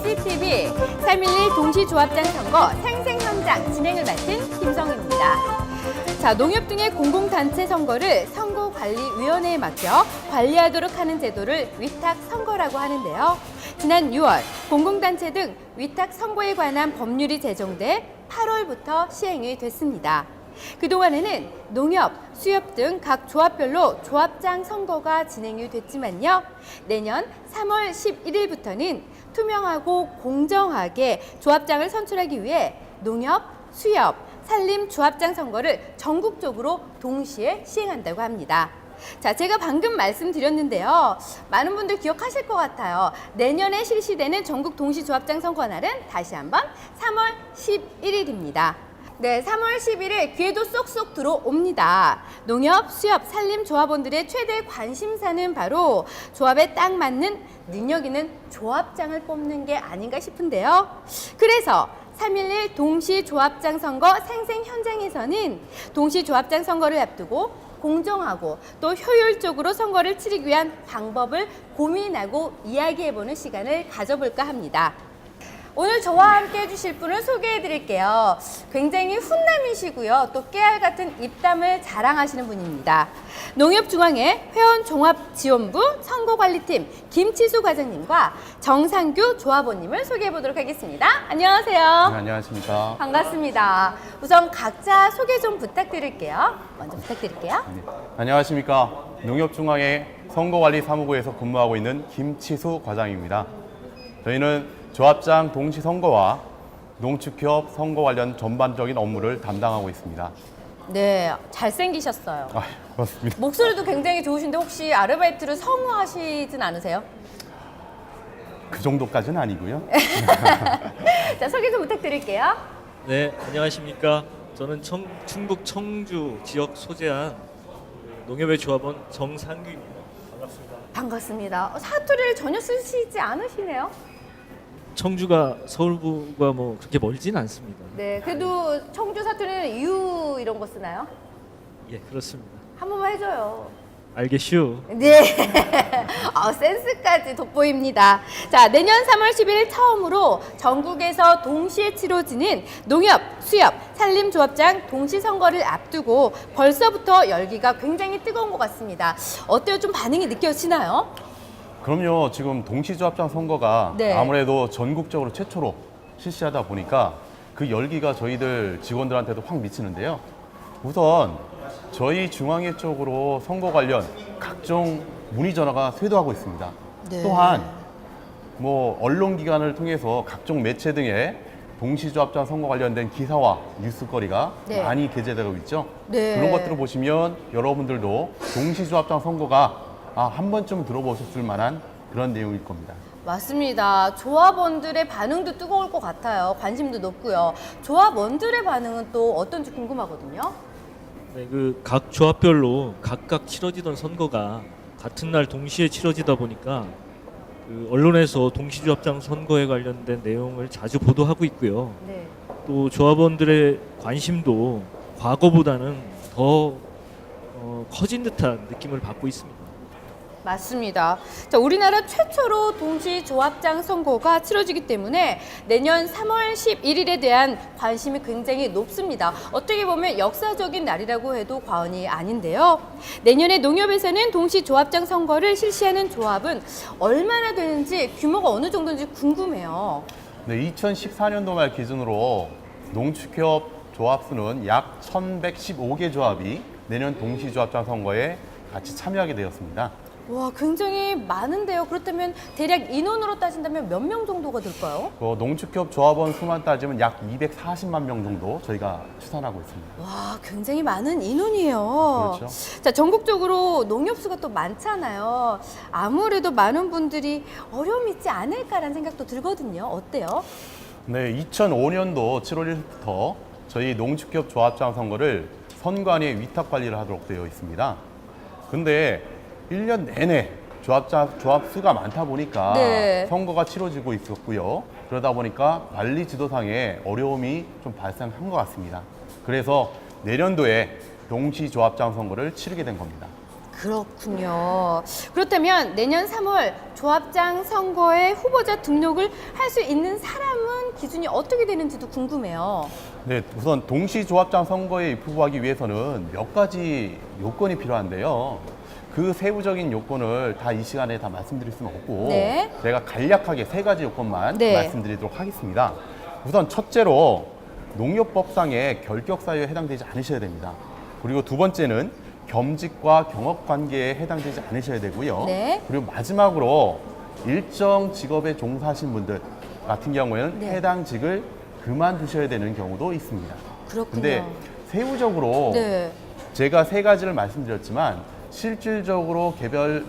JCTV 3.11 동시조합장 선거 생생현장 진행을 맡은 김성희입니다. 자, 농협 등의 공공단체 선거를 선거관리위원회에 맡겨 관리하도록 하는 제도를 위탁선거라고 하는데요. 지난 6월 공공단체 등 위탁선거에 관한 법률이 제정돼 8월부터 시행이 됐습니다. 그동안에는 농협, 수협 등 각 조합별로 조합장 선거가 진행이 됐지만요. 내년 3월 11일부터는 투명하고 공정하게 조합장을 선출하기 위해 농협, 수협, 산림 조합장 선거를 전국적으로 동시에 시행한다고 합니다. 자, 제가 방금 말씀드렸는데요. 많은 분들 기억하실 것 같아요. 내년에 실시되는 전국 동시조합장 선거날은 다시 한번 3월 11일입니다. 네, 3월 10일에 귀에도 쏙쏙 들어옵니다. 농협, 수협, 산림 조합원들의 최대 관심사는 바로 조합에 딱 맞는 능력 있는 조합장을 뽑는 게 아닌가 싶은데요. 그래서 3.11 동시조합장 선거 생생 현장에서는 동시조합장 선거를 앞두고 공정하고 또 효율적으로 선거를 치르기 위한 방법을 고민하고 이야기해보는 시간을 가져볼까 합니다. 오늘 저와 함께 해주실 분을 소개해 드릴게요. 굉장히 훈남이시고요. 또 깨알 같은 입담을 자랑하시는 분입니다. 농협중앙회 회원종합지원부 선거관리팀 김치수 과장님과 정상규 조합원님을 소개해 보도록 하겠습니다. 안녕하세요. 네, 안녕하십니까. 반갑습니다. 우선 각자 소개 좀 부탁드릴게요. 먼저 부탁드릴게요. 네. 안녕하십니까. 농협중앙회 선거관리사무부에서 근무하고 있는 김치수 과장입니다. 저희는 조합장 동시선거와 농축협 선거 관련 전반적인 업무를 담당하고 있습니다. 네, 잘생기셨어요. 고맙습니다. 목소리도 굉장히 좋으신데 혹시 아르바이트를 성우하시진 않으세요? 그 정도까지는 아니고요. 자, 소개 좀 부탁드릴게요. 네, 안녕하십니까. 저는 충북 청주 지역 소재한 농협의 조합원 정상규입니다. 반갑습니다. 반갑습니다. 사투리를 전혀 쓰시지 않으시네요. 청주가 서울보가 뭐 그렇게 멀진 않습니다. 네, 그래도 청주 사투리는 유 이런 거 쓰나요? 예, 그렇습니다. 한 번만 해줘요. 알겠슈. 네, 센스까지 돋보입니다. 자, 내년 3월 10일 처음으로 전국에서 동시에 치러지는 농협, 수협, 산림조합장 동시선거를 앞두고 벌써부터 열기가 굉장히 뜨거운 것 같습니다. 어때요? 좀 반응이 느껴지나요? 그럼요. 지금 동시조합장 선거가 네. 아무래도 전국적으로 최초로 실시하다 보니까 그 열기가 저희들 직원들한테도 확 미치는데요. 우선 저희 중앙회 쪽으로 선거 관련 각종 문의 전화가 쇄도하고 있습니다. 네. 또한 뭐 언론기관을 통해서 각종 매체 등에 동시조합장 선거 관련된 기사와 뉴스거리가 네. 많이 게재되고 있죠. 네. 그런 것들을 보시면 여러분들도 동시조합장 선거가 한 번쯤 들어보셨을 만한 그런 내용일 겁니다. 맞습니다. 조합원들의 반응도 뜨거울 것 같아요. 관심도 높고요. 조합원들의 반응은 또 어떤지 궁금하거든요. 네, 그 각 조합별로 각각 치러지던 선거가 같은 날 동시에 치러지다 보니까 그 언론에서 동시조합장 선거에 관련된 내용을 자주 보도하고 있고요. 네. 또 조합원들의 관심도 과거보다는 더 커진 듯한 느낌을 받고 있습니다. 맞습니다. 자, 우리나라 최초로 동시조합장 선거가 치러지기 때문에 내년 3월 11일에 대한 관심이 굉장히 높습니다. 어떻게 보면 역사적인 날이라고 해도 과언이 아닌데요. 내년에 농협에서는 동시조합장 선거를 실시하는 조합은 얼마나 되는지 규모가 어느 정도인지 궁금해요. 네, 2014년도 말 기준으로 농축협 조합 수는 약 1,115개 조합이 내년 동시조합장 선거에 같이 참여하게 되었습니다. 와, 굉장히 많은데요. 그렇다면 대략 인원으로 따진다면 몇 명 정도가 될까요? 농축협 조합원 수만 따지면 약 240만 명 정도 저희가 추산하고 있습니다. 와, 굉장히 많은 인원이에요. 그렇죠. 자, 전국적으로 농협수가 또 많잖아요. 아무래도 많은 분들이 어려움이 있지 않을까라는 생각도 들거든요. 어때요? 네, 2005년도 7월 1일부터 저희 농축협 조합장 선거를 선관위에 위탁 관리를 하도록 되어 있습니다. 근데 1년 내내 조합 수가 많다 보니까 네. 선거가 치러지고 있었고요. 그러다 보니까 관리 지도상에 어려움이 좀 발생한 것 같습니다. 그래서 내년도에 동시 조합장 선거를 치르게 된 겁니다. 그렇군요. 그렇다면 내년 3월 조합장 선거에 후보자 등록을 할 수 있는 사람은 기준이 어떻게 되는지도 궁금해요. 네, 우선 동시조합장 선거에 입후보하기 위해서는 몇 가지 요건이 필요한데요. 그 세부적인 요건을 다 이 시간에 다 말씀드릴 수는 없고 네. 제가 간략하게 세 가지 요건만 네. 말씀드리도록 하겠습니다. 우선 첫째로 농협법상의 결격 사유에 해당되지 않으셔야 됩니다. 그리고 두 번째는 겸직과 경업 관계에 해당되지 않으셔야 되고요. 네. 그리고 마지막으로 일정 직업에 종사하신 분들 같은 경우에는 네. 해당 직을 그만두셔야 되는 경우도 있습니다. 그렇군요. 근데 세부적으로 네. 제가 세 가지를 말씀드렸지만 실질적으로 개별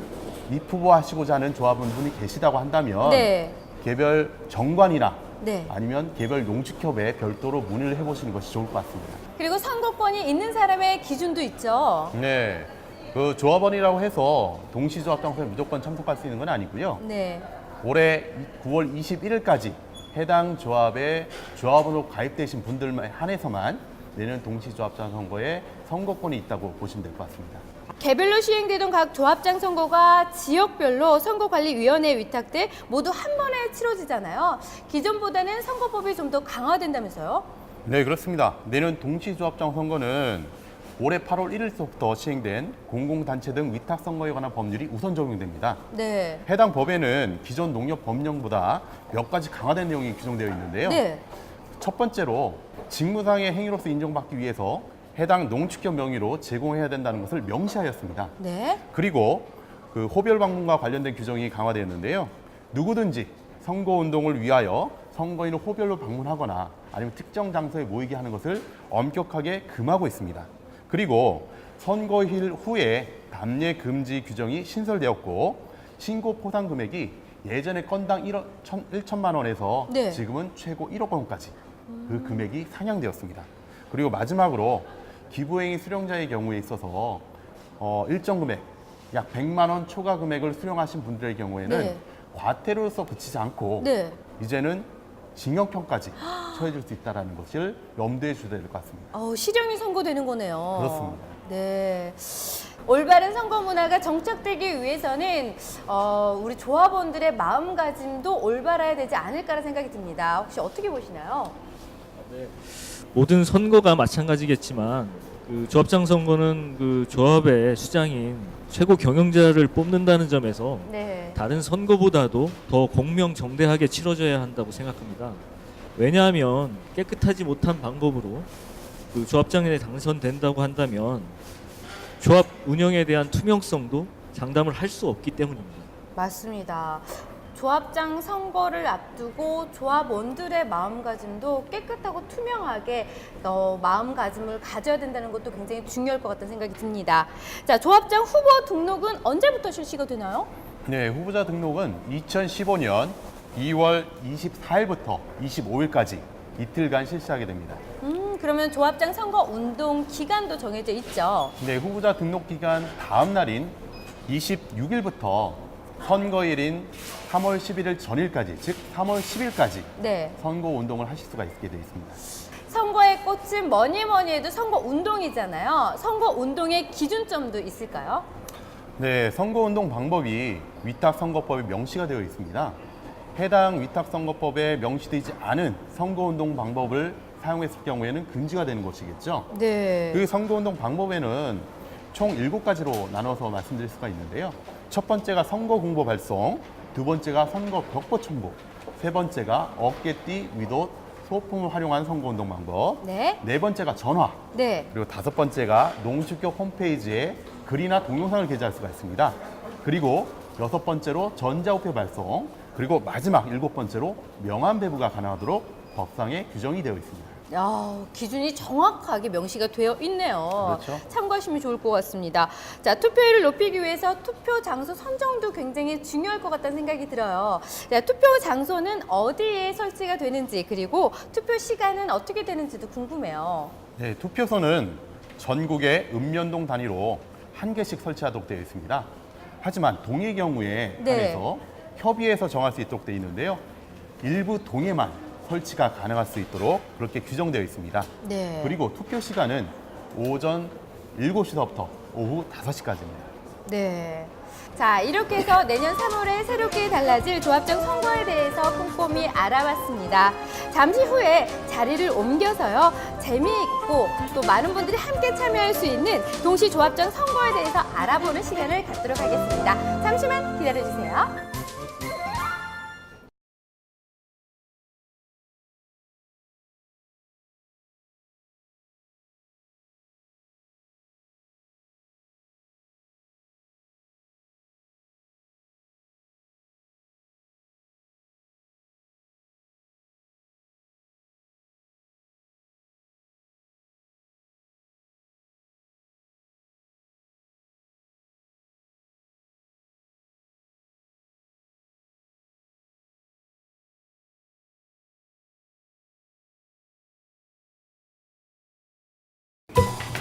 입후보 하시고자 하는 조합원분이 계시다고 한다면 네. 개별 정관이나 네. 아니면 개별 농축협에 별도로 문의를 해보시는 것이 좋을 것 같습니다. 그리고 선거권이 있는 사람의 기준도 있죠. 네, 그 조합원이라고 해서 동시조합장소에 무조건 참석할 수 있는 건 아니고요. 네. 올해 9월 21일까지 해당 조합에 조합원으로 가입되신 분들만 한해서만 내년 동시조합장 선거에 선거권이 있다고 보시면 될 것 같습니다. 개별로 시행되던 각 조합장 선거가 지역별로 선거관리위원회에 위탁돼 모두 한 번에 치러지잖아요. 기존보다는 선거법이 좀 더 강화된다면서요? 네, 그렇습니다. 내년 동시조합장 선거는 올해 8월 1일부터 시행된 공공단체 등 위탁선거에 관한 법률이 우선 적용됩니다. 네. 해당 법에는 기존 농협 법령보다 몇 가지 강화된 내용이 규정되어 있는데요. 네. 첫 번째로 직무상의 행위로서 인정받기 위해서 해당 농축협 명의로 제공해야 된다는 것을 명시하였습니다. 네. 그리고 그 호별 방문과 관련된 규정이 강화되었는데요. 누구든지 선거운동을 위하여 선거인을 호별로 방문하거나 아니면 특정 장소에 모이게 하는 것을 엄격하게 금하고 있습니다. 그리고 선거일 후에 담례 금지 규정이 신설되었고 신고 포상 금액이 예전에 건당 1천만 원에서 네. 지금은 최고 1억 원까지 그 금액이 상향되었습니다. 그리고 마지막으로 기부행위 수령자의 경우에 있어서 일정 금액, 약 100만 원 초과 금액을 수령하신 분들의 경우에는 네. 과태료로서 그치지 않고 네. 이제는 징역형까지 처해질 수 있다는 것을 염두에 주셔야 될 것 같습니다. 실형이 선고되는 거네요. 그렇습니다. 네. 올바른 선거 문화가 정착되기 위해서는 우리 조합원들의 마음가짐도 올바라야 되지 않을까라는 생각이 듭니다. 혹시 어떻게 보시나요? 모든 선거가 마찬가지겠지만 그 조합장 선거는 그 조합의 수장인 최고 경영자를 뽑는다는 점에서 네. 다른 선거보다도 더 공명정대하게 치러져야 한다고 생각합니다. 왜냐하면 깨끗하지 못한 방법으로 그 조합장에 당선된다고 한다면 조합 운영에 대한 투명성도 장담을 할 수 없기 때문입니다. 맞습니다. 조합장 선거를 앞두고 조합원들의 마음가짐도 깨끗하고 투명하게 마음가짐을 가져야 된다는 것도 굉장히 중요할 것 같다는 생각이 듭니다. 자, 조합장 후보 등록은 언제부터 실시가 되나요? 네, 후보자 등록은 2015년 2월 24일부터 25일까지 이틀간 실시하게 됩니다. 그러면 조합장 선거 운동 기간도 정해져 있죠? 네, 후보자 등록 기간 다음 날인 26일부터 선거일인 3월 11일 전일까지, 즉 3월 10일까지 네. 선거 운동을 하실 수가 있게 되어 있습니다. 선거의 꽃은 뭐니 해도 선거 운동이잖아요. 선거 운동의 기준점도 있을까요? 네, 선거 운동 방법이 위탁선거법에 명시가 되어 있습니다. 해당 위탁선거법에 명시되지 않은 선거 운동 방법을 사용했을 경우에는 금지가 되는 것이겠죠. 네. 그 선거운동 방법에는 총 7가지로 나눠서 말씀드릴 수가 있는데요. 첫 번째가 선거 공보 발송, 두 번째가 선거 벽보 첨부, 세 번째가 어깨띠, 위도, 소품을 활용한 선거운동 방법, 네. 네 번째가 전화, 네. 그리고 다섯 번째가 농축협 홈페이지에 글이나 동영상을 게재할 수가 있습니다. 그리고 여섯 번째로 전자우표 발송, 그리고 마지막 일곱 번째로 명함 배부가 가능하도록 법상에 규정이 되어 있습니다. 기준이 정확하게 명시가 되어 있네요. 그렇죠. 참고하시면 좋을 것 같습니다. 자, 투표율을 높이기 위해서 투표 장소 선정도 굉장히 중요할 것 같다는 생각이 들어요. 자, 투표 장소는 어디에 설치가 되는지 그리고 투표 시간은 어떻게 되는지도 궁금해요. 네, 투표소는 전국의 읍면동 단위로 한 개씩 설치하도록 되어 있습니다. 하지만 동의 경우에 네. 한해서 협의해서 정할 수 있도록 되어 있는데요. 일부 동에만 설치가 가능할 수 있도록 그렇게 규정되어 있습니다. 네. 그리고 투표 시간은 오전 7시서부터 오후 5시까지입니다. 네. 자, 이렇게 해서 내년 3월에 새롭게 달라질 조합장 선거에 대해서 꼼꼼히 알아봤습니다. 잠시 후에 자리를 옮겨서요, 재미있고 또 많은 분들이 함께 참여할 수 있는 동시 조합장 선거에 대해서 알아보는 시간을 갖도록 하겠습니다. 잠시만 기다려주세요.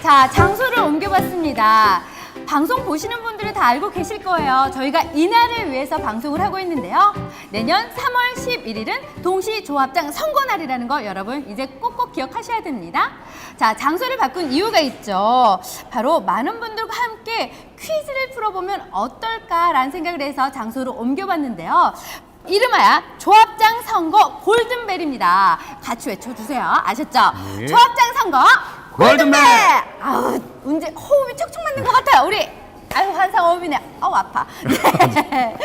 자, 장소를 옮겨봤습니다. 방송 보시는 분들은 다 알고 계실 거예요. 저희가 이날을 위해서 방송을 하고 있는데요. 내년 3월 11일은 동시조합장 선거날이라는 거 여러분 이제 꼭꼭 기억하셔야 됩니다. 자, 장소를 바꾼 이유가 있죠. 바로 많은 분들과 함께 퀴즈를 풀어보면 어떨까라는 생각을 해서 장소를 옮겨봤는데요. 이름하여 조합장 선거 골든벨입니다. 같이 외쳐주세요. 아셨죠? 네. 조합장 선거 골든벨! 아우, 언제 호흡이 척척 맞는 것 같아요. 우리 아유, 환상호흡이네. 아우, 아파. 네.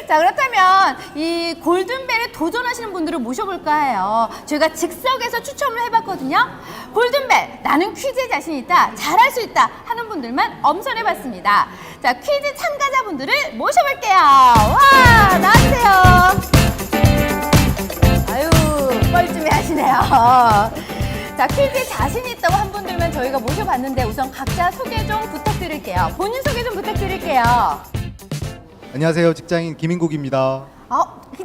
자, 그렇다면 이 골든벨에 도전하시는 분들을 모셔볼까 해요. 저희가 즉석에서 추첨을 해봤거든요. 골든벨, 나는 퀴즈에 자신 있다, 잘할 수 있다 하는 분들만 엄선해봤습니다. 자, 퀴즈 참가자분들을 모셔볼게요. 와, 나와주세요. 아유, 뻘쭘해 하시네요. 자, 퀴즈에 자신 있다고 한 분들만 저희가 모셔봤는데 우선 각자 소개 좀 부탁드릴게요. 본인 소개 좀 부탁드릴게요. 안녕하세요. 직장인 김인국입니다.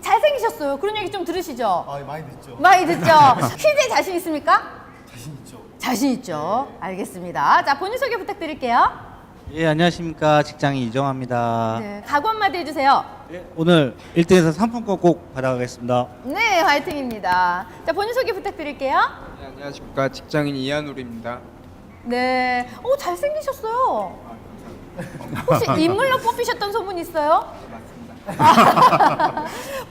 잘생기셨어요. 그런 얘기 좀 들으시죠? 많이 듣죠. 많이 듣죠? 퀴즈에 자신 있습니까? 자신 있죠. 자신 있죠. 알겠습니다. 자, 본인 소개 부탁드릴게요. 예, 안녕하십니까. 직장인 이정화입니다. 네, 각오 한마디 해주세요. 예, 오늘 1등에서 상품권 꼭 받아가겠습니다. 네, 화이팅입니다. 자, 본인 소개 부탁드릴게요. 네, 안녕하십니까. 직장인 이한울입니다. 네, 오, 잘생기셨어요. 혹시 인물로 뽑히셨던 소문 있어요? 네, 맞습니다.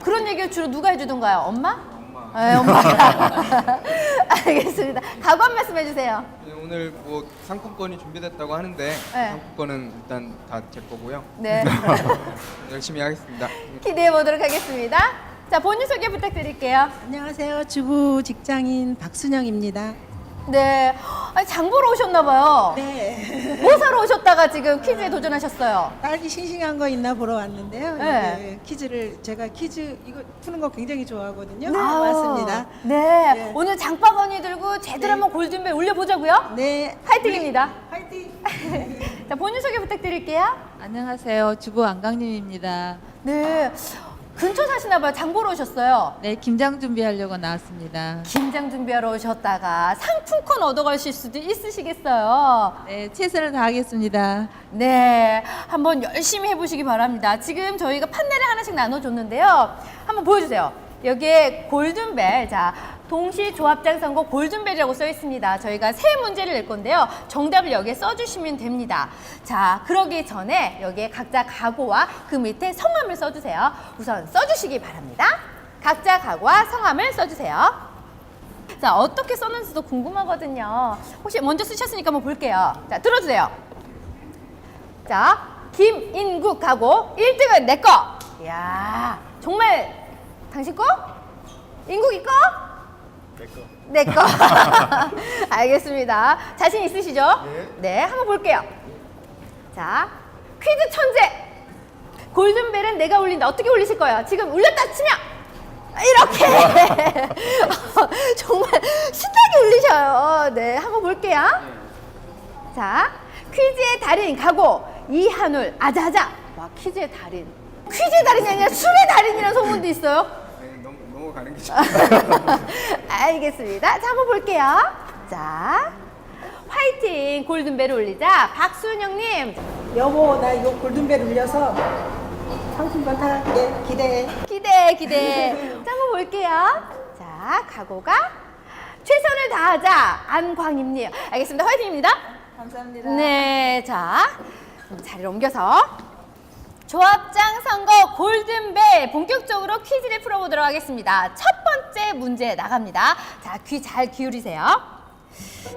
그런 얘기를 주로 누가 해주던가요? 엄마? 네, 엄마가. 알겠습니다. 각오 한 말씀 해주세요. 네, 오늘 뭐 상품권이 준비됐다고 하는데 네. 상품권은 일단 다 제 거고요. 네. 열심히 하겠습니다. 기대해 보도록 하겠습니다. 자, 본인 소개 부탁드릴게요. 안녕하세요. 주부 직장인 박순영입니다. 네. 아니, 장 보러 오셨나 봐요. 네. 뭐 사러 오셨다가 지금 퀴즈에 도전하셨어요? 딸기 싱싱한 거 있나 보러 왔는데요. 네. 네. 퀴즈를 제가 퀴즈 이거 푸는 거 굉장히 좋아하거든요. 아우, 왔습니다. 네. 네. 오늘 장바구니 들고 제대로 네. 한번 골든벨 울려보자고요. 네. 화이팅입니다. 화이팅. 자, 본인 소개 부탁드릴게요. 안녕하세요. 주부 안강림입니다. 네. 근처 사시나 봐요. 장 보러 오셨어요. 네, 김장 준비하려고 나왔습니다. 김장 준비하러 오셨다가 상품권 얻어가실 수도 있으시겠어요. 네, 최선을 다하겠습니다. 네, 한번 열심히 해보시기 바랍니다. 지금 저희가 판넬을 하나씩 나눠줬는데요. 한번 보여주세요. 여기에 골든벨, 자, 동시 조합장 선거 골든벨이라고 써 있습니다. 저희가 세 문제를 낼 건데요. 정답을 여기에 써주시면 됩니다. 자, 그러기 전에 여기에 각자 각오와 그 밑에 성함을 써주세요. 우선 써주시기 바랍니다. 각자 각오와 성함을 써주세요. 자, 어떻게 썼는지도 궁금하거든요. 혹시 먼저 쓰셨으니까 한번 볼게요. 자, 들어주세요. 자, 김인국 각오 1등은 내 거. 이야, 정말 당신 거? 인국이 거? 내 거. 알겠습니다. 자신 있으시죠? 네, 한번 볼게요. 자, 퀴즈 천재. 골든벨은 내가 울린다. 어떻게 울리실 거예요? 지금 울렸다 치면 이렇게 정말 신나게 울리셔요. 네, 한번 볼게요. 자, 퀴즈의 달인 각오 이한울 아자아자. 와, 퀴즈의 달인. 퀴즈의 달인이 아니라 술의 달인이라는 소문도 있어요. 네, 너무 가는 게 알겠습니다. 자, 한번 볼게요. 자, 화이팅! 골든벨을 울리자. 박순영님. 여보, 나 이거 골든벨 울려서 상품권 탈게. 기대해. 기대. 자, 한번 볼게요. 자, 각오가 최선을 다하자. 안광임님. 알겠습니다. 화이팅입니다. 감사합니다. 네, 자. 자리를 옮겨서 조합장 선거 골든벨 본격적으로 퀴즈를 풀어보도록 하겠습니다. 첫 번째 문제 나갑니다. 자, 귀 잘 기울이세요.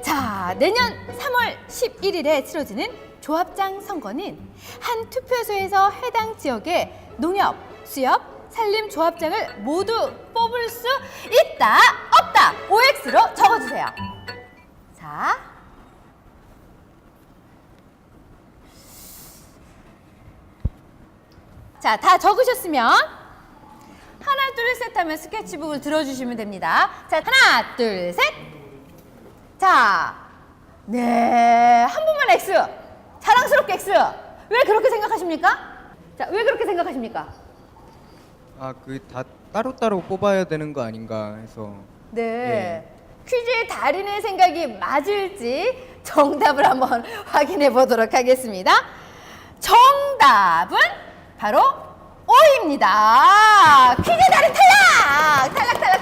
자, 내년 3월 11일에 치러지는 조합장 선거는 한 투표소에서 해당 지역의 농협, 수협, 산림 조합장을 모두 뽑을 수 있다, 없다, OX로 적어주세요. 자, 다 적으셨으면 하나, 둘, 셋 하면 스케치북을 들어주시면 됩니다. 자, 하나, 둘, 셋. 자, 네, 한 번만 X. 자랑스럽게 X. 왜 그렇게 생각하십니까? 자, 왜 그렇게 생각하십니까? 아, 그 다 따로따로 뽑아야 되는 거 아닌가 해서. 네. 퀴즈의 달인의 생각이 맞을지 정답을 한번 확인해 보도록 하겠습니다. 정답은 바로 O입니다. 퀴즈의 달인 탈락!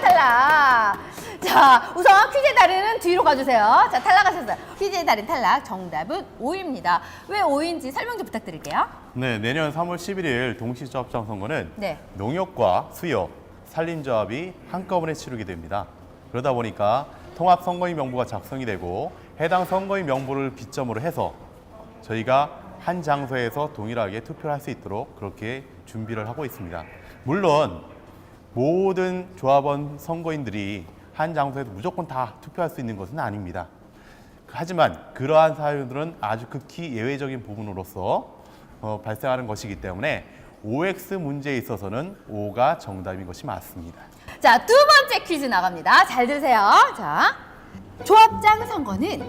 탈락! 자, 우선 퀴즈의 달인은 뒤로 가주세요. 자, 탈락하셨어요. 퀴즈의 달인 탈락. 정답은 O입니다. 왜 O인지 설명 좀 부탁드릴게요. 네, 내년 3월 11일 동시조합장 선거는 네. 농협과 수협, 산림조합이 한꺼번에 치르게 됩니다. 그러다 보니까 통합 선거인 명부가 작성이 되고 해당 선거인 명부를 기점으로 해서 저희가 한 장소에서 동일하게 투표를 할 수 있도록 그렇게 준비를 하고 있습니다. 물론 모든 조합원 선거인들이 한 장소에서 무조건 다 투표할 수 있는 것은 아닙니다. 하지만 그러한 사유들은 아주 극히 예외적인 부분으로서 발생하는 것이기 때문에 OX 문제에 있어서는 O가 정답인 것이 맞습니다. 자, 두 번째 퀴즈 나갑니다. 잘 들으세요. 자, 조합장 선거는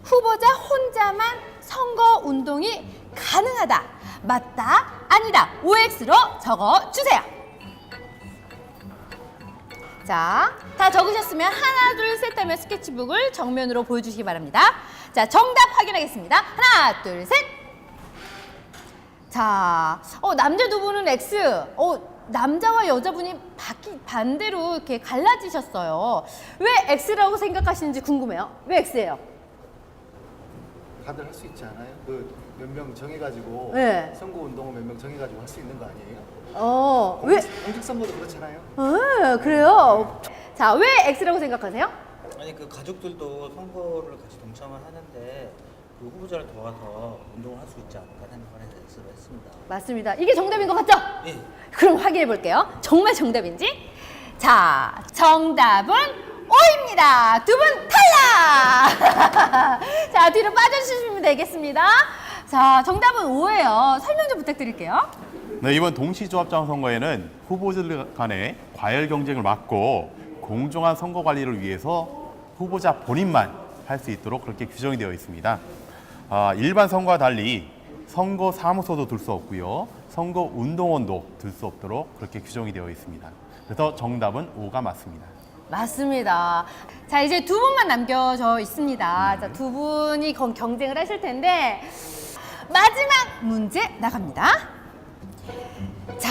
후보자 혼자만 선거 운동이 가능하다. 맞다, 아니다, OX로 적어주세요. 자, 다 적으셨으면 하나, 둘, 셋 하면 스케치북을 정면으로 보여주시기 바랍니다. 자, 정답 확인하겠습니다. 하나, 둘, 셋. 자, 남자 두 분은 X. 남자와 여자분이 반대로 이렇게 갈라지셨어요. 왜 X라고 생각하시는지 궁금해요. 왜 X예요? 다들 할 수 있지 않아요? 그 몇 명 정해가지고 네. 선거 운동을 몇 명 정해가지고 할 수 있는 거 아니에요? 왜? 공직 선거도 그렇잖아요. 그래요? 자, 왜 X라고 생각하세요? 아니 그 가족들도 선거를 같이 동참을 하는데 그 후보자를 도와서 운동을 할 수 있지 않을까 생각을 해서 X로 했습니다. 맞습니다. 이게 정답인 것 같죠? 예. 그럼 확인해 볼게요. 정말 정답인지. 자, 정답은 O입니다. 두 분 탈락! 자, 뒤로 빠져주시면 되겠습니다. 자, 정답은 O예요. 설명 좀 부탁드릴게요. 네, 이번 동시조합장 선거에는 후보들 간의 과열 경쟁을 막고 공정한 선거 관리를 위해서 후보자 본인만 할 수 있도록 그렇게 규정이 되어 있습니다. 일반 선거와 달리 선거 사무소도 둘 수 없고요. 선거 운동원도 둘 수 없도록 그렇게 규정이 되어 있습니다. 그래서 정답은 O가 맞습니다. 맞습니다. 자, 이제 두 분만 남겨져 있습니다. 자, 두 분이 경쟁을 하실 텐데 마지막 문제 나갑니다. 자,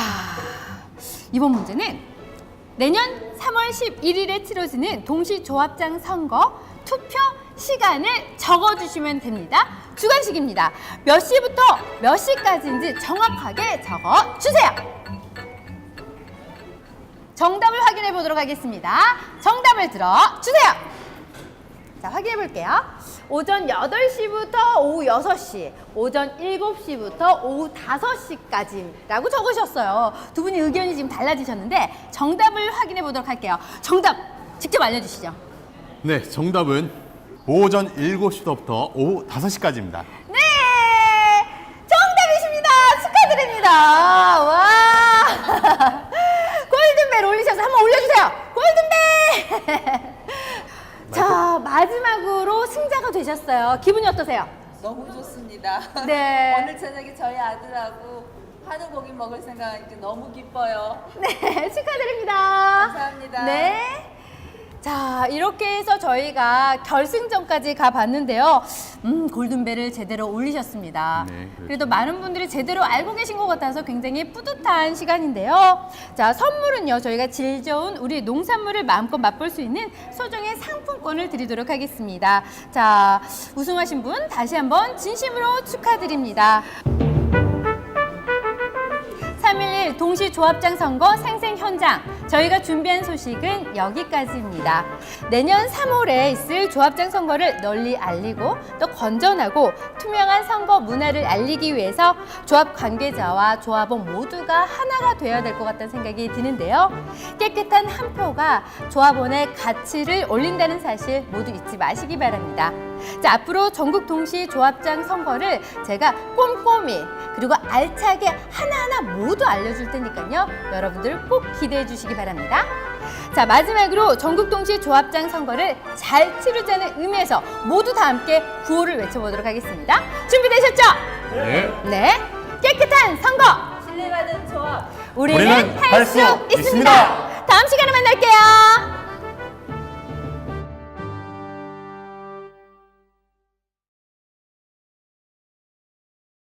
이번 문제는 내년 3월 11일에 치러지는 동시조합장 선거 투표 시간을 적어주시면 됩니다. 주관식입니다. 몇 시부터 몇 시까지인지 정확하게 적어주세요. 정답을 확인해 보도록 하겠습니다. 정답을 들어주세요. 자, 확인해 볼게요. 오전 8시부터 오후 6시, 오전 7시부터 오후 5시까지라고 적으셨어요. 두 분이 의견이 지금 달라지셨는데 정답을 확인해 보도록 할게요. 정답 직접 알려주시죠. 네, 정답은 오전 7시부터 오후 5시까지입니다. 네! 정답이십니다. 축하드립니다. 와! 골든벨 올리셔서 한번 올려주세요. 골든벨! 자, 마지막으로 승자가 되셨어요. 기분이 어떠세요? 너무 좋습니다. 네. 오늘 저녁에 저희 아들하고 한우고기 먹을 생각하니까 너무 기뻐요. 네, 축하드립니다. 감사합니다. 네. 자, 이렇게 해서 저희가 결승전까지 가봤는데요. 골든벨을 제대로 올리셨습니다. 네, 그렇죠. 그래도 많은 분들이 제대로 알고 계신 것 같아서 굉장히 뿌듯한 시간인데요. 자, 선물은요, 저희가 질 좋은 우리 농산물을 마음껏 맛볼 수 있는 소정의 상품권을 드리도록 하겠습니다. 자, 우승하신 분 다시 한번 진심으로 축하드립니다. 3.11 동시조합장 선거 생생 현장. 저희가 준비한 소식은 여기까지입니다. 내년 3월에 있을 조합장 선거를 널리 알리고 또 건전하고 투명한 선거 문화를 알리기 위해서 조합 관계자와 조합원 모두가 하나가 되어야 될 것 같다는 생각이 드는데요. 깨끗한 한 표가 조합원의 가치를 올린다는 사실 모두 잊지 마시기 바랍니다. 자, 앞으로 전국 동시 조합장 선거를 제가 꼼꼼히 그리고 알차게 하나하나 모두 알려줄 테니까요. 여러분들 꼭 기대해 주시기 바랍니다. 자, 마지막으로 전국 동시 조합장 선거를 잘 치르자는 의미에서 모두 다 함께 구호를 외쳐보도록 하겠습니다. 준비되셨죠? 네. 네. 깨끗한 선거! 신뢰받은 조합. 우리는 할 수 있습니다. 다음 시간에 만날게요.